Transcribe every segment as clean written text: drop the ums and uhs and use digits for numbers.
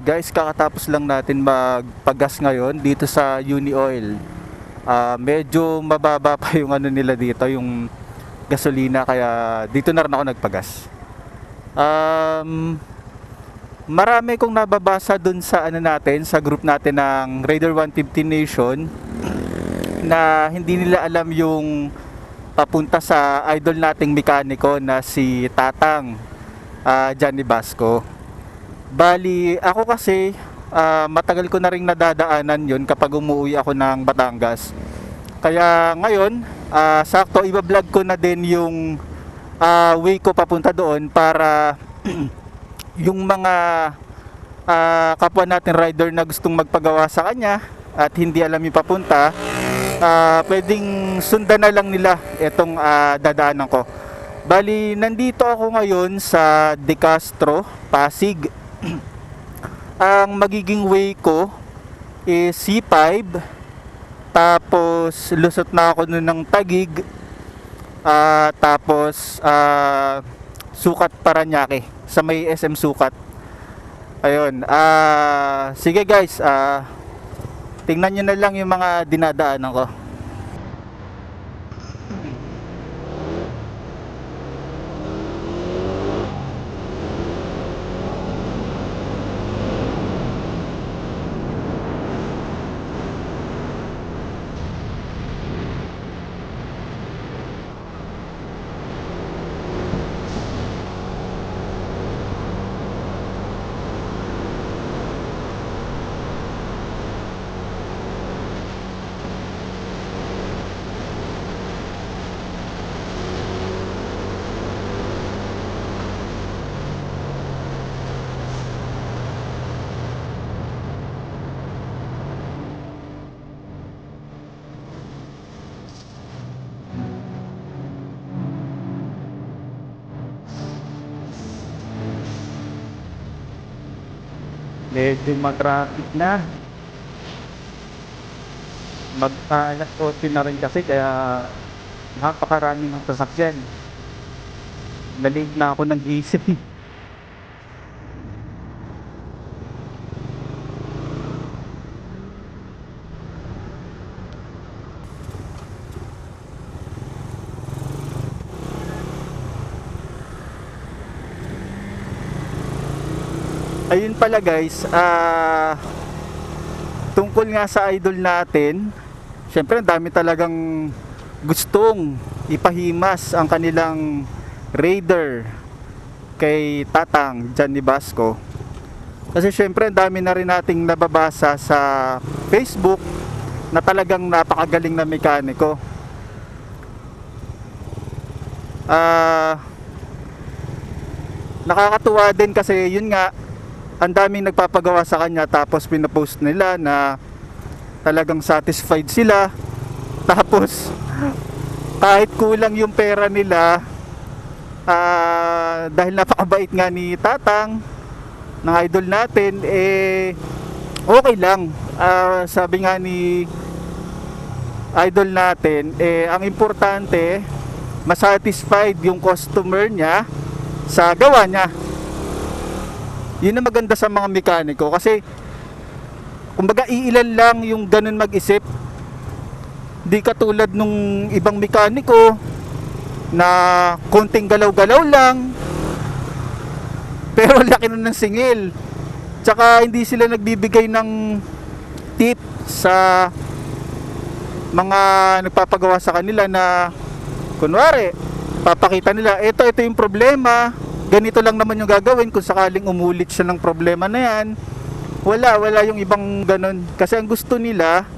Guys, kakatapos lang natin magpagas ngayon dito sa Uni Oil. Medyo mababa pa yung ano nila dito, yung gasolina, kaya dito na rin ako nagpagas. Um, Marami kong nababasa dun sa ano natin, sa group natin ng Raider 150 Nation, na hindi nila alam yung papunta sa idol nating mekaniko na si Tatang, Johnny Basco. Bali, ako kasi matagal ko na ring nadadaanan yun kapag umuwi ako ng Batangas. Kaya ngayon, sakto iba-vlog ko na din yung way ko papunta doon para yung mga kapwa natin rider na gustong magpagawa sa kanya at hindi alam yung papunta, pwedeng sundan na lang nila itong dadaanan ko. Bali, nandito ako ngayon sa De Castro, Pasig. Ang magiging way ko is C5, tapos lusot na ako nun ng Taguig, tapos Sukat, Paranaque, sa may SM Sukat. Ayun, sige guys, tingnan nyo na lang yung mga dinadaanan ko. Medyo matraffic na. Mag-alas 8 na rin kasi, kaya napakaraming ng sasakyan. Nalate na ako ng gising. Ayun pala guys, tungkol nga sa idol natin, syempre ang dami talagang gustong ipahimas ang kanilang Raider kay Tatang Johnny Basco. Kasi syempre ang dami na rin nating nababasa sa Facebook na talagang napakagaling na mekaniko. Nakakatuwa din kasi yun nga, ang daming nagpapagawa sa kanya, tapos pinopost nila na talagang satisfied sila. Tapos kahit kulang yung pera nila, dahil napakabait nga ni Tatang ng idol natin, okay lang. Sabi nga ni idol natin, ang importante masatisfied yung customer niya sa gawa niya. Yun ang maganda sa mga mekaniko, kasi kumbaga iilan lang yung ganun mag-isip. Di katulad nung ibang mekaniko na konting galaw-galaw lang pero laki nun ng singil. Tsaka hindi sila nagbibigay ng tip sa mga nagpapagawa sa kanila, na kunwari papakita nila, ito yung problema, ganito lang naman yung gagawin kung sakaling umulit siya ng problema na yan. Wala yung ibang ganun, kasi ang gusto nila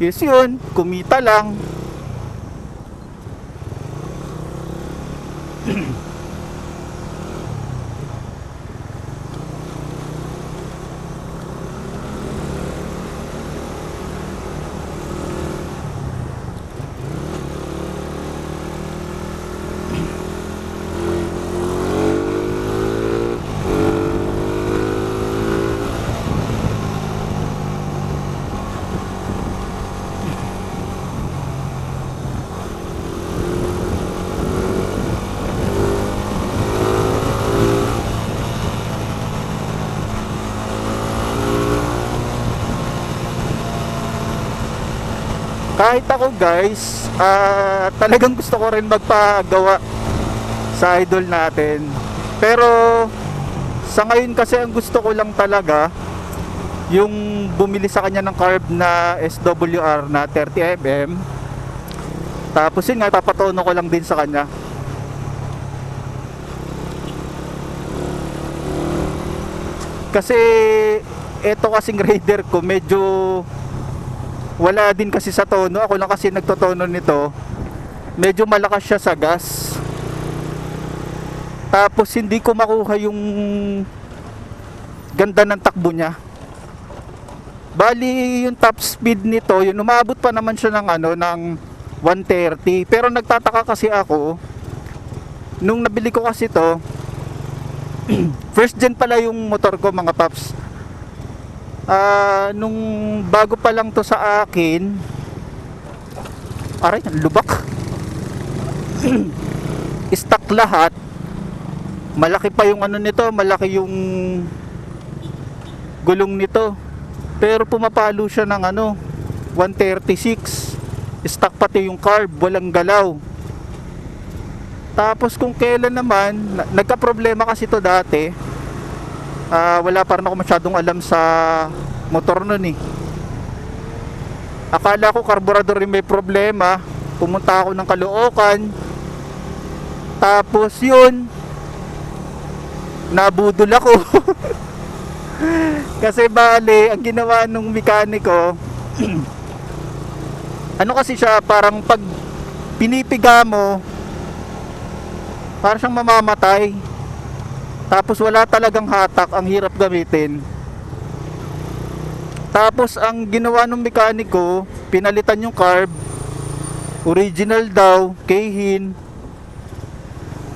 is yun, kumita lang. kahit ako guys, talagang gusto ko rin magpagawa sa idol natin. Pero sa ngayon kasi ang gusto ko lang talaga yung bumili sa kanya ng carb na SWR na 30mm. Tapos yun nga, papatono ko lang din sa kanya. Kasi eto kasing Raider ko medyo wala din kasi sa tono. Ako lang kasi nagtotono nito. Medyo malakas siya sa gas. Tapos hindi ko makuha yung ganda ng takbo niya. Bali yung top speed nito, yun umabot pa naman siya ng ng 130. Pero nagtataka kasi ako nung nabili ko kasi to, first gen pala yung motor ko mga paps. Nung bago pa lang to sa akin, aray, lubak. Stock lahat. Malaki pa yung nito, malaki yung gulong nito. Pero pumapalo siya ng 136. Stock pati yung carb, walang galaw. Tapos kung kailan naman, nagka-problema kasi to dati. Wala pa rin ako masyadong alam sa motor nun eh. Akala ko carburetor rin may problema. Pumunta ako ng Caloocan. Tapos yun, nabudol ako. Kasi bale, ang ginawa nung mekaniko, kasi siya, parang pag pinipiga mo, parang siyang mamamatay. Tapos wala talagang hatak, ang hirap gamitin. Tapos ang ginawa ng mekaniko, pinalitan yung carb, original daw, Keihin.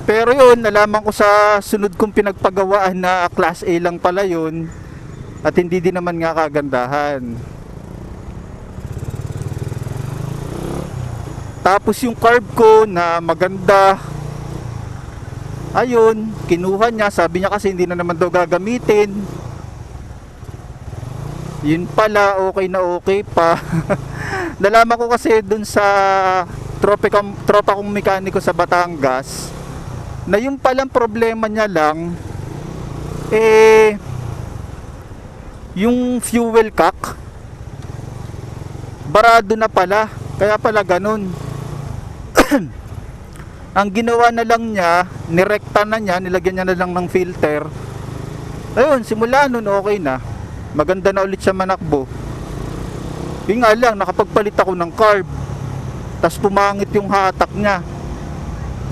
Pero yun, nalaman ko sa sunod kong pinagpagawaan na class A lang pala yun. At hindi din naman nga kagandahan. Tapos yung carb ko na maganda, ayun, kinuha niya. Sabi niya kasi hindi na naman daw gagamitin. Yun pala, okay na okay pa. Nalaman ko kasi dun sa tropa kong mekaniko sa Batangas na yung palang problema niya lang yung fuel cock barado na pala, kaya pala ganun. Ang ginawa na lang niya, nirekta na niya, nilagyan niya na lang ng filter. Ayun, simula nun okay na, maganda na ulit siya manakbo. Yun nga lang, nakapagpalit ako ng carb, tas pumangit yung hatak niya.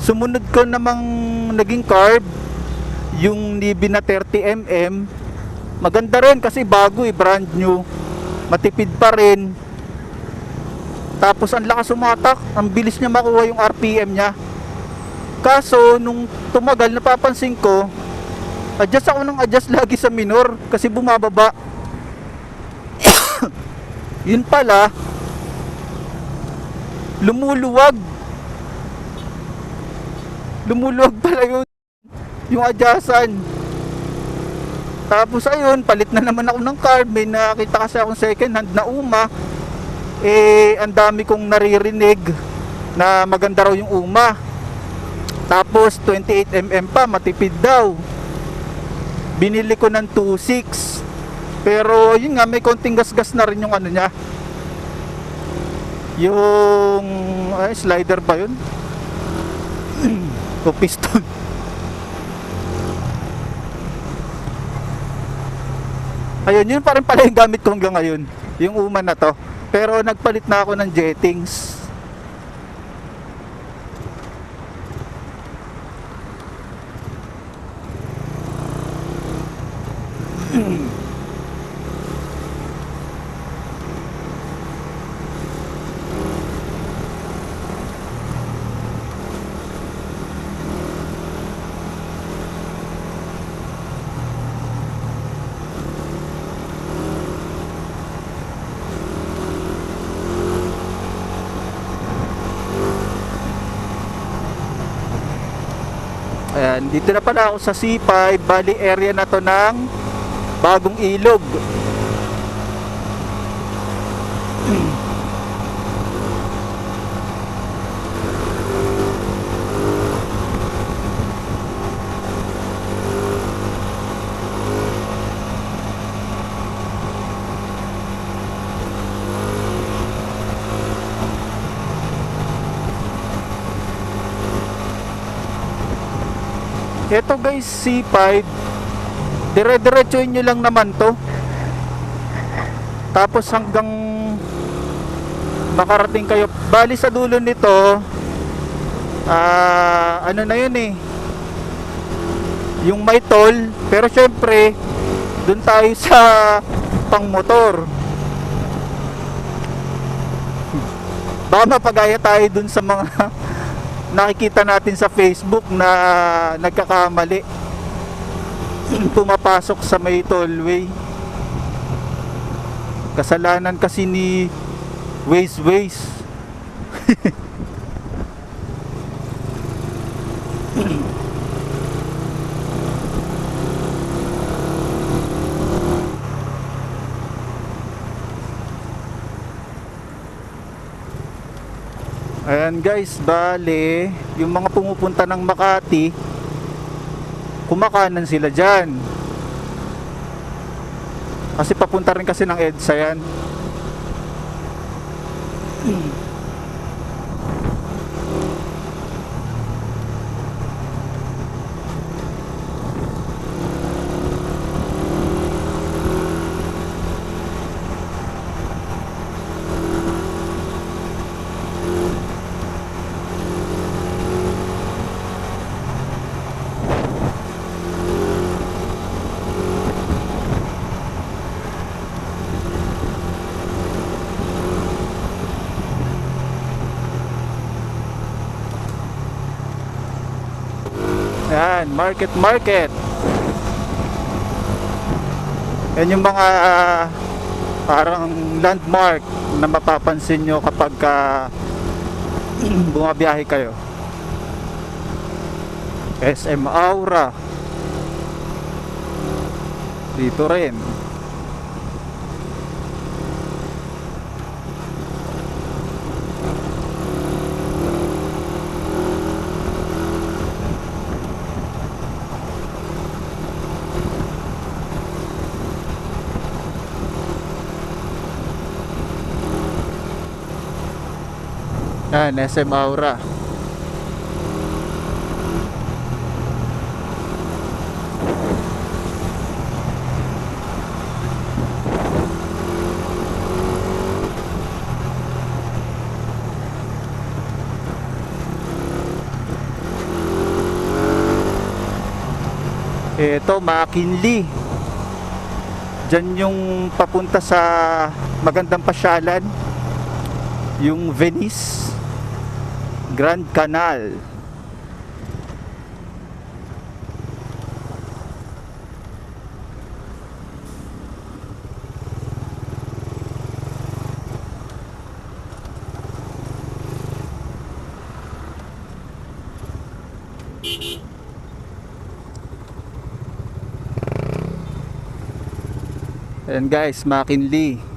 Sumunod ko namang naging carb, yung Nibi na 30mm. Maganda rin kasi bago brand new. Matipid pa rin. Tapos ang lakas sumatak, ang bilis niya makuha yung RPM niya. Kaso nung tumagal, napapansin ko, adjust ako ng adjust lagi sa minor kasi bumababa. Yun pala, lumuluwag pala yun, yung adjustan. Tapos ayun, palit na naman ako ng carb. May nakita kasi akong second hand na UMA. Ang dami kong naririnig na maganda raw yung UMA. Tapos 28mm pa, matipid daw. Binili ko ng 2.6. Pero yun nga, may konting gas-gas na rin yung niya. Yung slider ba yun? O piston. Ayun, yun pa rin pala yung gamit ko hanggang ngayon, yung UMA na to. Pero nagpalit na ako ng jettings. Ayan, dito na pala ako sa C5, bali area na to ng Bagong Ilog. Ito guys, C5. Dire-diretsuin nyo lang naman to. Tapos hanggang makarating kayo. Bali sa dulo nito, ano na yun eh, yung may toll. Pero syempre, dun tayo sa pang motor. Baka mapagaya tayo dun sa mga nakikita natin sa Facebook na nagkakamali pumapasok sa may tollway. Kasalanan kasi ni Waze. Ayan guys, bale yung mga pumupunta ng Makati, kumakanan sila dyan kasi papunta rin kasi ng EDSA yan. Yan, market. Yan yung mga parang landmark na mapapansin nyo kapag bumabiyahe kayo. SM Aura dito rin. Yan, SM Aura. Ito, McKinley. Diyan yung papunta sa magandang pasyalan, yung Venice Grand Canal. Ayan guys, McKinley.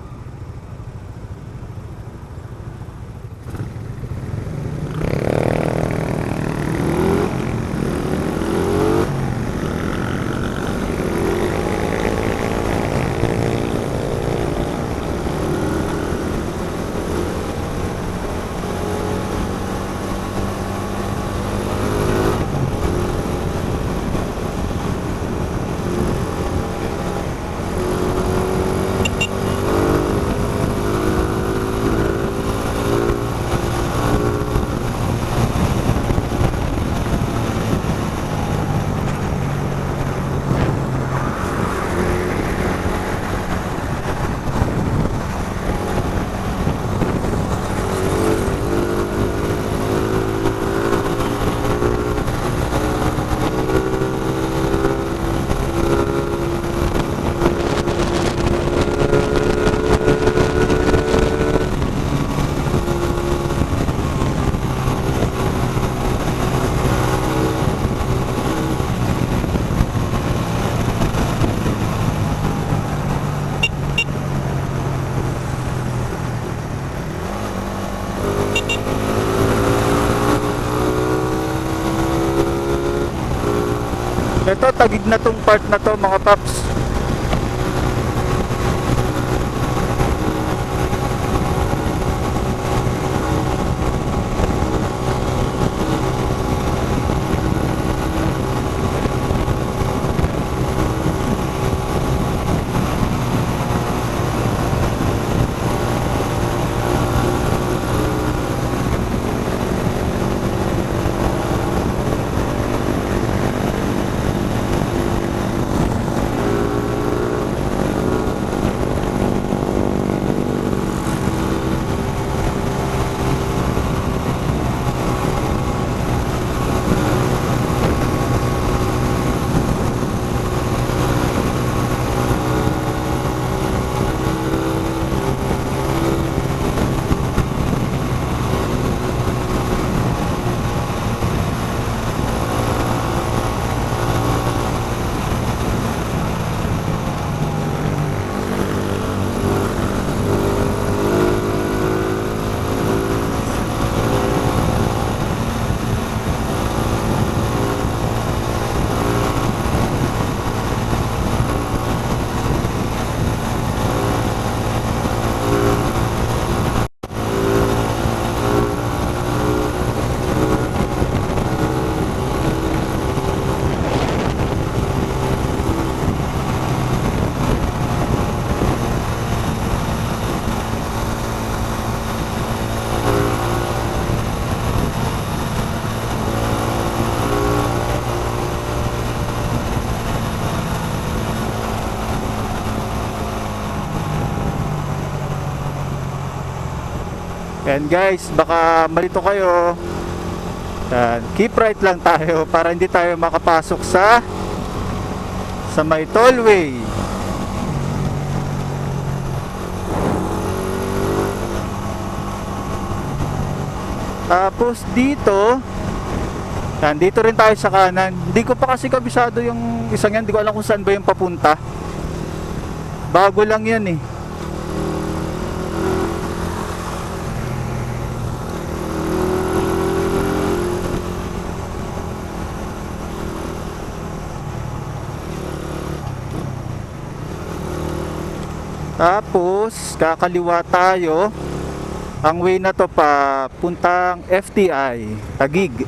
Ito, tagig na tong part na to mga paps. And guys, baka malito kayo. Yan. Keep right lang tayo para hindi tayo makapasok sa may tollway. Tapos dito, yan, dito rin tayo sa kanan. Hindi ko pa kasi kabisado yung isang yan. Hindi ko alam kung saan ba yung papunta. Bago lang yan eh. Tapos kakaliwa tayo. Ang way na to pa puntang FTI Taguig.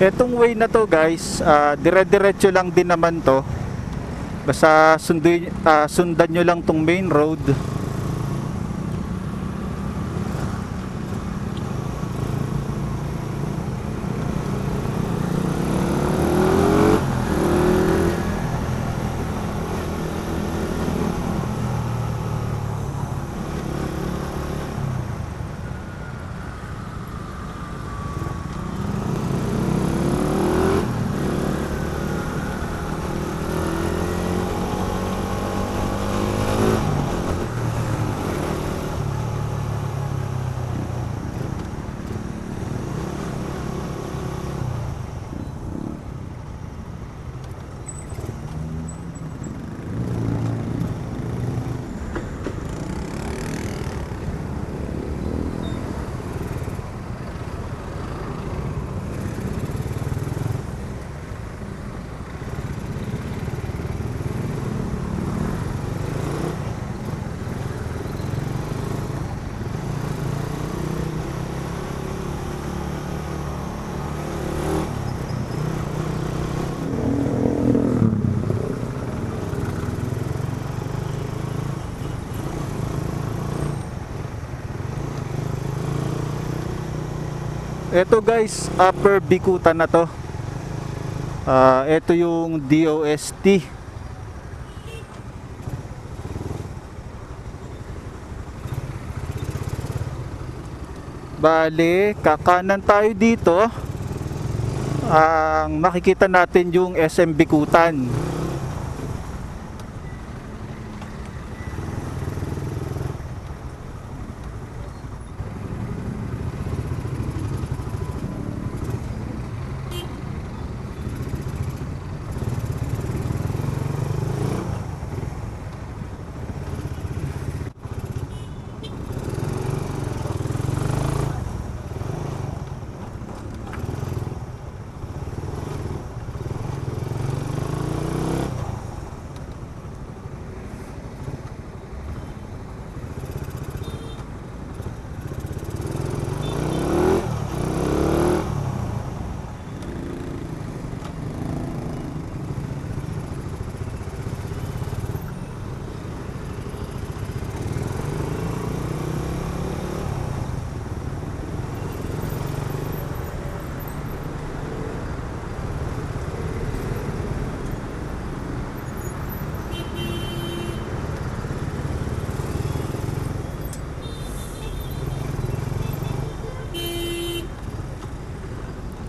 Etong way na to guys, dire-diretso lang din naman to. Basta sundan nyo lang tong main road. Ito guys, Upper Bicutan na to. Ito yung DOST. Bale, kakanan tayo dito. Ang makikita natin yung SM Bicutan.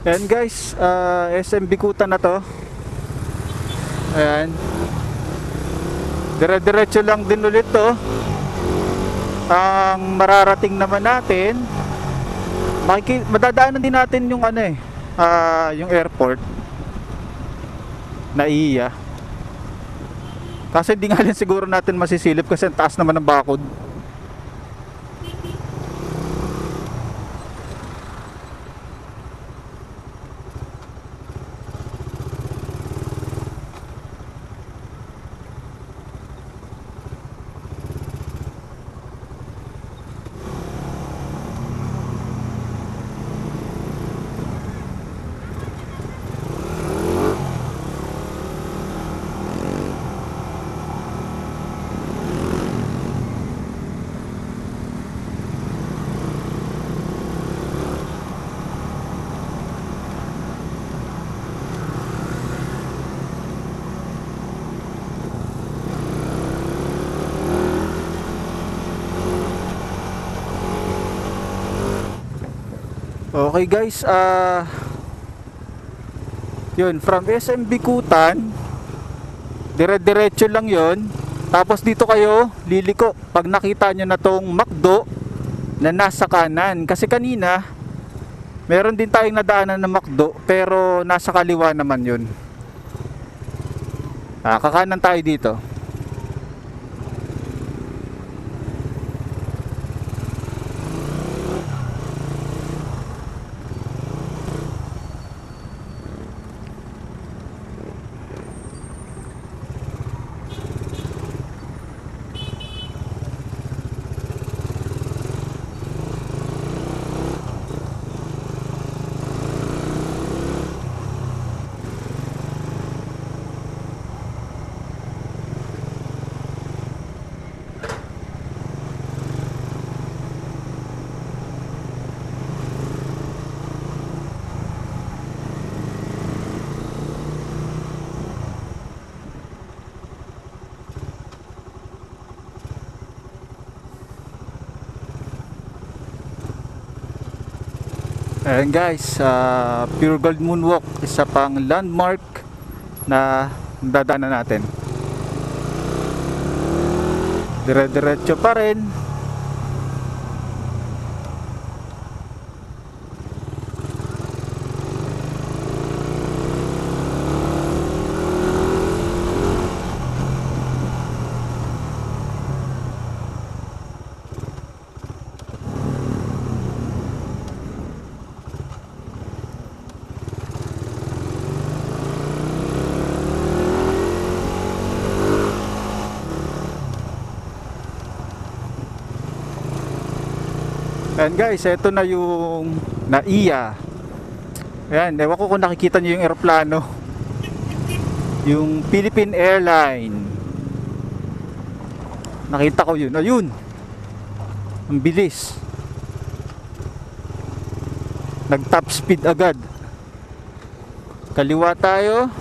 Ayan guys, SM Bikutan na to. Ayan. Dire-diretso lang din ulit to. Ang mararating naman natin, madadaanan din natin yung ano eh, yung airport na iya. Kasi di nga rin siguro natin masisilip kasi ang taas naman ng bakod. Okay guys, yun, from SM Bikutan, dire-diretso lang yun. Tapos dito kayo liliko pag nakita nyo na tong McDo na nasa kanan. Kasi kanina, meron din tayong nadaanan na McDo, pero nasa kaliwa naman yun. Kakanan tayo dito. Ayan guys, Pure Gold Moonwalk, isa pang landmark na dadaanan natin. Dire-diretso pa rin. Ayan guys, ito na yung NAIA. Ayan, ewan ko kung nakikita nyo yung eroplano, yung Philippine Airline. Nakita ko yun, ayun, ang bilis, nag top speed agad. Kaliwa tayo.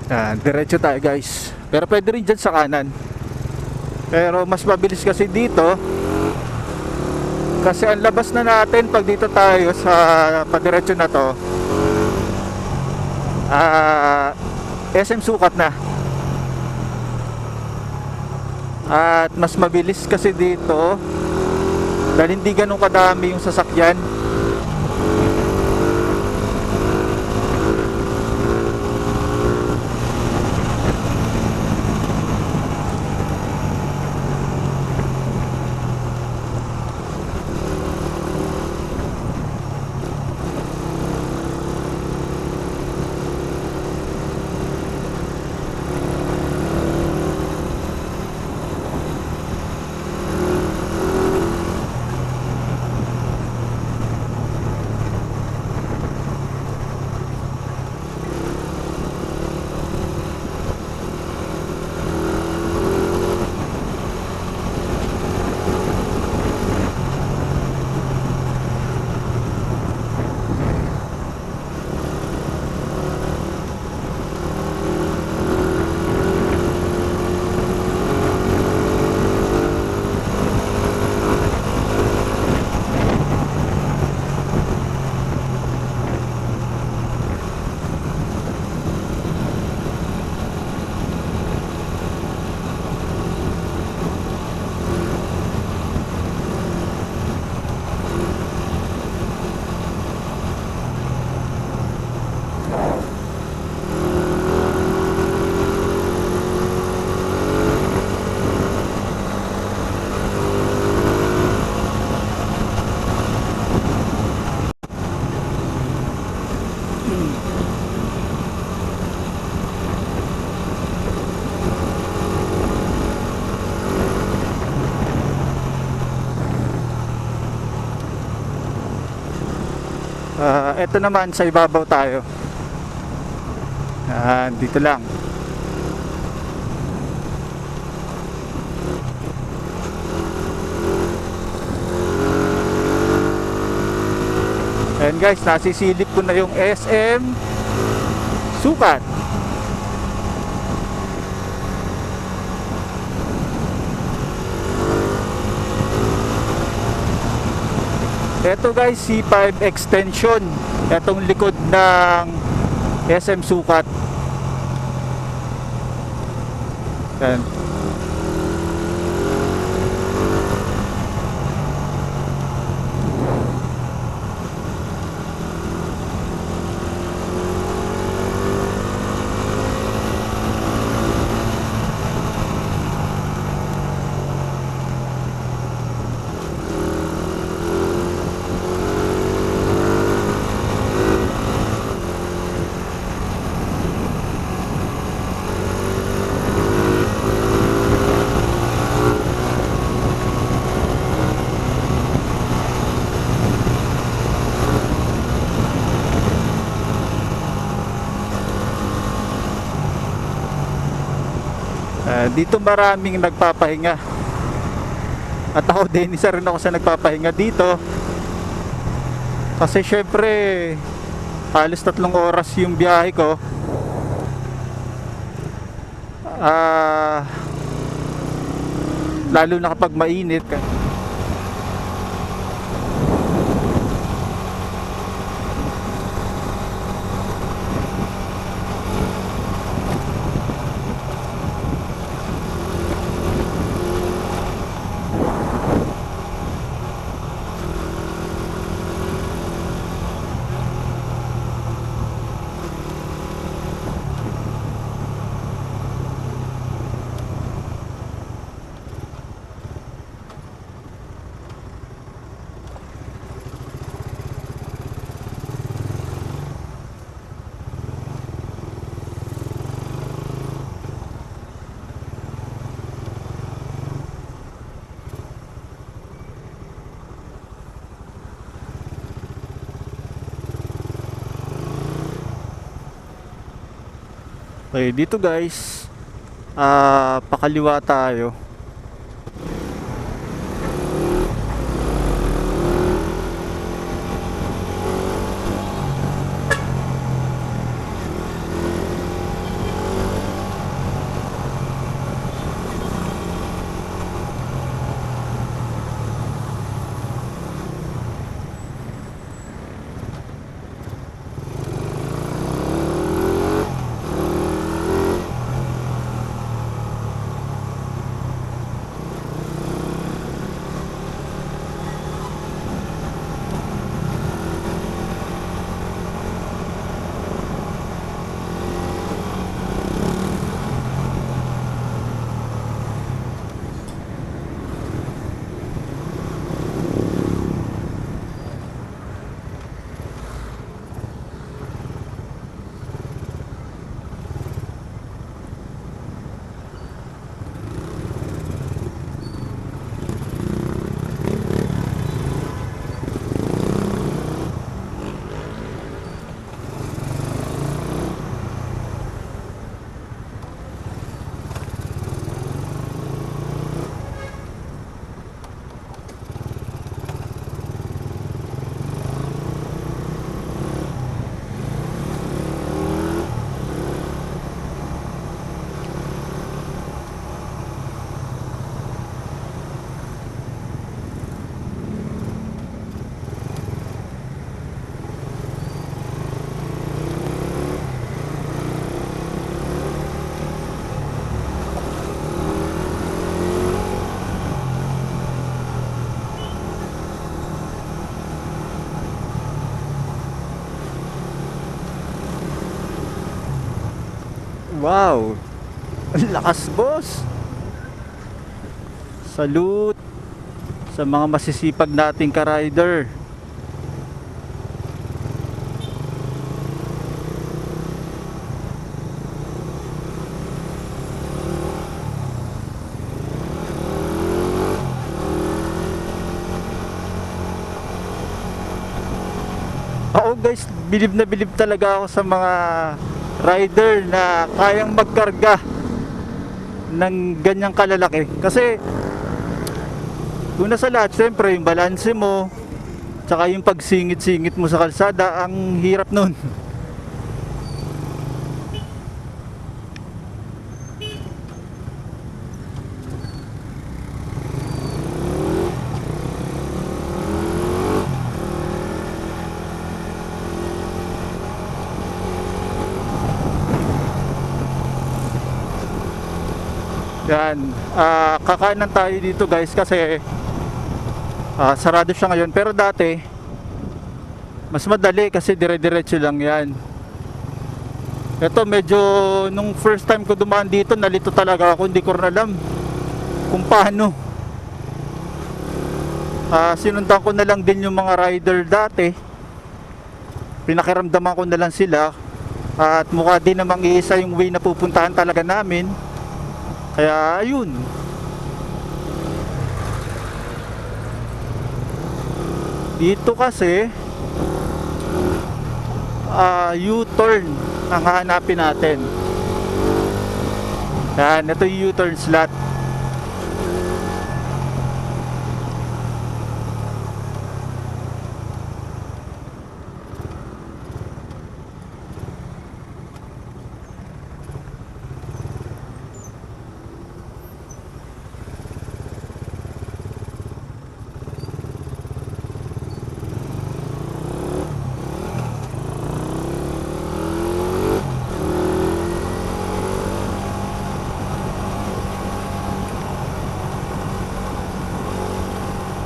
Diretso tayo guys. Pero pwede rin dyan sa kanan. Pero mas mabilis kasi dito. Kasi ang labas na natin pag dito tayo sa padiretso na to, SM Sukat na. At mas mabilis kasi dito dahil hindi ganun kadami yung sasakyan. Ito naman sa ibabaw tayo. Dito lang. Ayan guys, nasisilip ko na yung SM Sukat. Ito guys, C5 extension. Itong likod ng SM Sukat. Yan. Dito maraming nagpapahinga. At ako din, isa rin ako sa nagpapahinga dito. Kasi syempre halos 3 oras yung biyahe ko. Lalo na kapag mainit. Okay, dito guys, pakaliwa tayo. Wow! Ang lakas, boss! Salute sa mga masisipag nating ka-rider. Ako guys, bilib na bilib talaga ako sa mga rider na kayang magkarga ng ganyang kalalaki. Kasi una sa lahat, syempre yung balanse mo, tsaka yung pagsingit-singit mo sa kalsada, ang hirap nun. Yan, kakanan tayo dito guys kasi sarado siya ngayon. Pero dati mas madali kasi dire-diretso lang yan. Ito medyo, nung first time ko dumaan dito, nalito talaga ako, hindi ko rin alam kung paano. Sinundan ko na lang din yung mga rider dati, pinakiramdaman ko na lang sila, at mukha din namang iisa yung way na pupuntahan talaga namin. Kaya ayun, dito kasi U-turn ang hahanapin natin. Yan, ito yung U-turn slot.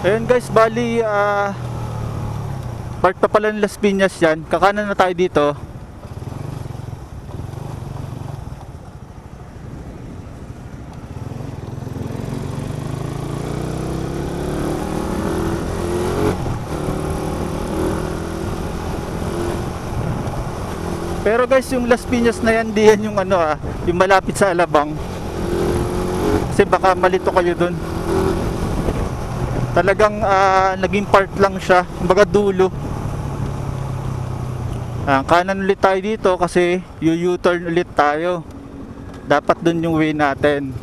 Ayun guys, bali part pa pala ng Las Piñas yan. Kakanan na tayo dito. Pero guys, yung Las Piñas na yan, di yan yung yung malapit sa Alabang. Kasi baka malito kayo dun. Talagang naging part lang siya, kumbaga dulo. Kanan ulit tayo dito kasi U-turn ulit tayo. Dapat dun yung way natin.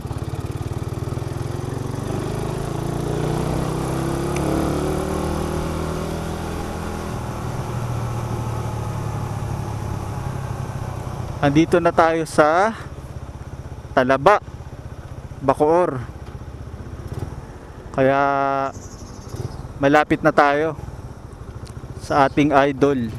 Andito na tayo sa Talaba, Bacoor. Kaya malapit na tayo sa ating idol.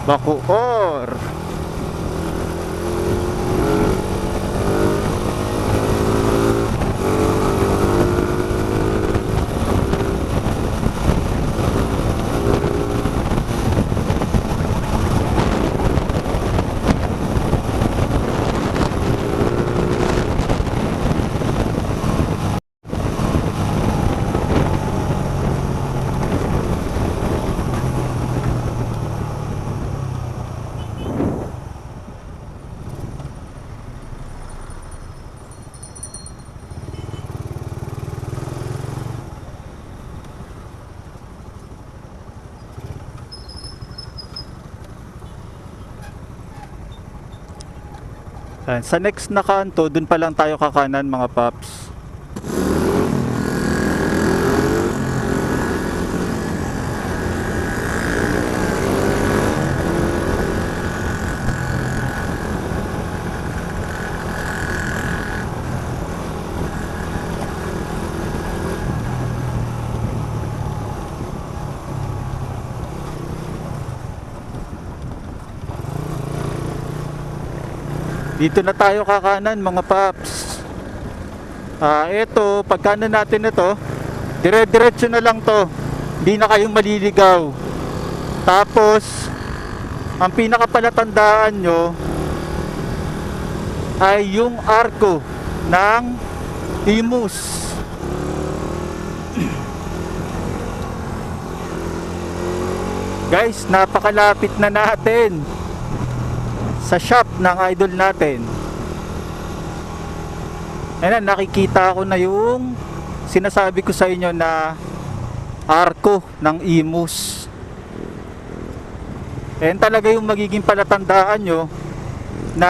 Bacoor. Sa next na kanto, dun pa lang tayo kakanan mga paps. Dito na tayo kakanan mga paps. Ito, pagkanan natin ito, dire-diretso na lang to. Hindi na kayong maliligaw. Tapos, ang pinakapalatandaan nyo ay yung arko ng Imus. Guys, napakalapit na natin sa shop ng idol natin. Ayan, nakikita ko na yung sinasabi ko sa inyo na arko ng Imus. Ayan talaga yung magiging palatandaan nyo na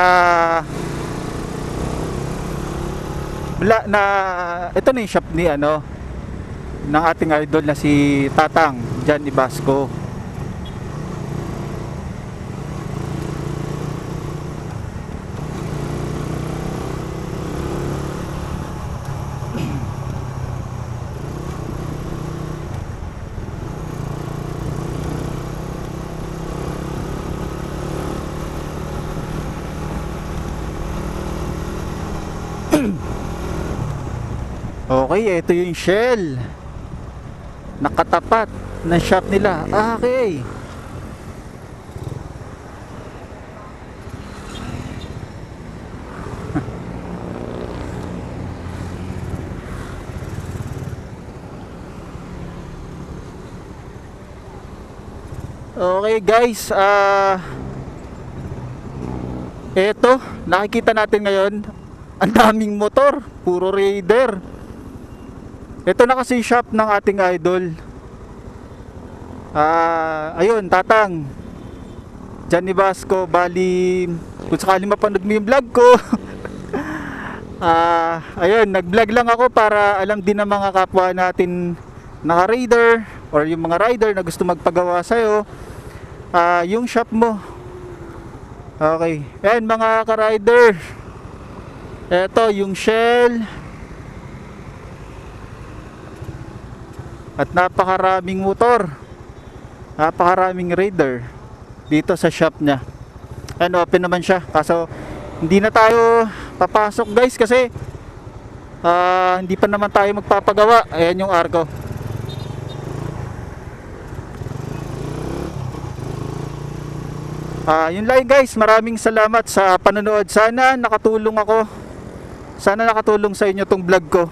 ito na yung shop ni ng ating idol na si Tatang Johnny Basco. Okay, ito yung shell nakatapat ng shop nila. Okay. Okay guys, eto, nakikita natin ngayon ang daming motor, puro Raider. Ito na kasi shop ng ating idol. Ayun, Tatang Johnny Basco, bali kung sakali mapanood mo yung vlog ko. Ayun, nag-vlog lang ako para alam din ng mga kapwa natin naka-Raider or yung mga rider na gusto magpagawa sa'yo yung shop mo. Okay, ayan mga ka-rider, eto yung shell. At napakaraming motor, napakaraming Raider dito sa shop niya. And open naman siya, kaso hindi na tayo papasok guys kasi hindi pa naman tayo magpapagawa. Ayan yung arko. Yun lang guys, maraming salamat sa panonood. Sana nakatulong ako, sana nakatulong sa inyo tong vlog ko.